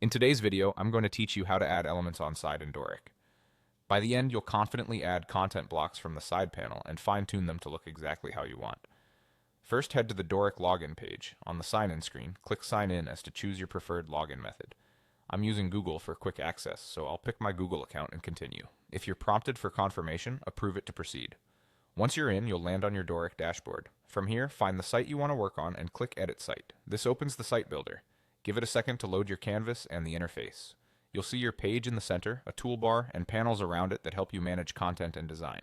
In today's video, I'm going to teach you how to add elements on side in Dorik. By the end, you'll confidently add content blocks from the side panel and fine-tune them to look exactly how you want. First, head to the Dorik login page. On the sign-in screen, click Sign In as to choose your preferred login method. I'm using Google for quick access, so I'll pick my Google account and continue. If you're prompted for confirmation, approve it to proceed. Once you're in, you'll land on your Dorik dashboard. From here, find the site you want to work on and click Edit Site. This opens the site builder. Give it a second to load your canvas and the interface. You'll see your page in the center, a toolbar, and panels around it that help you manage content and design.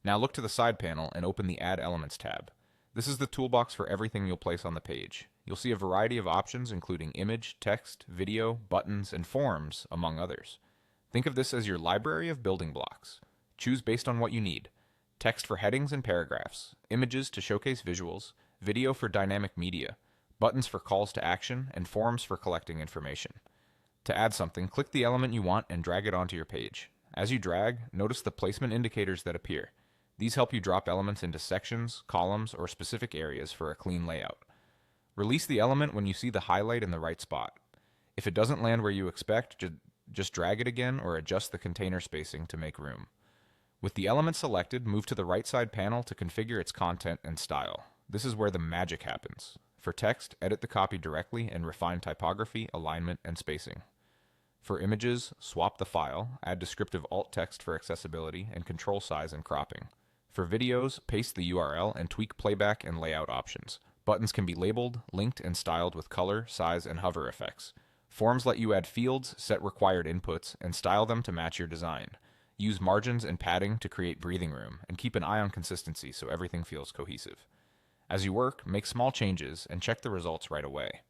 Now look to the side panel and open the Add Elements tab. This is the toolbox for everything you'll place on the page. You'll see a variety of options including image, text, video, buttons, and forms, among others. Think of this as your library of building blocks. Choose based on what you need. Text for headings and paragraphs, images to showcase visuals, video for dynamic media, buttons for calls to action, and forms for collecting information. To add something, click the element you want and drag it onto your page. As you drag, notice the placement indicators that appear. These help you drop elements into sections, columns, or specific areas for a clean layout. Release the element when you see the highlight in the right spot. If it doesn't land where you expect, just drag it again or adjust the container spacing to make room. With the element selected, move to the right side panel to configure its content and style. This is where the magic happens. For text, edit the copy directly and refine typography, alignment, and spacing. For images, swap the file, add descriptive alt text for accessibility, and control size and cropping. For videos, paste the URL and tweak playback and layout options. Buttons can be labeled, linked, and styled with color, size, and hover effects. Forms let you add fields, set required inputs, and style them to match your design. Use margins and padding to create breathing room, and keep an eye on consistency so everything feels cohesive. As you work, make small changes and check the results right away.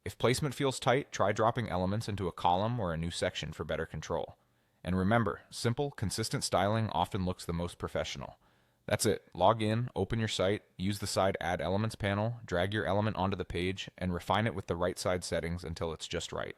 If placement feels tight, try dropping elements into a column or a new section for better control. And remember, simple, consistent styling often looks the most professional. That's it. Log in, open your site, use the side Add Elements panel, drag your element onto the page, and refine it with the right side settings until it's just right.